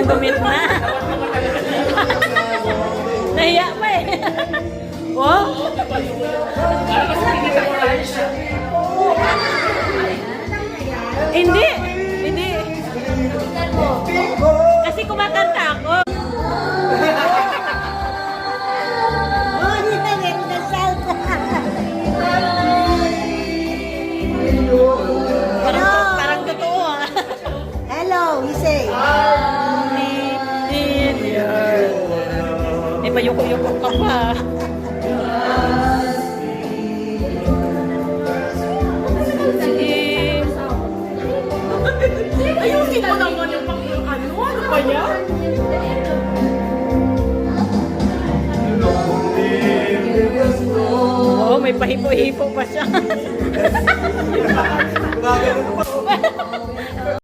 niyang gumit na. Nahiya pa eh. Oh? Hindi. Hindi. Kasi kumakanta ako. Parang totoo ah. Hello, you say. May payuko-yuko ka pa. Ayusin mo naman yung ano? Ano ba yan? Oh, may pahipo-hipo pa siya.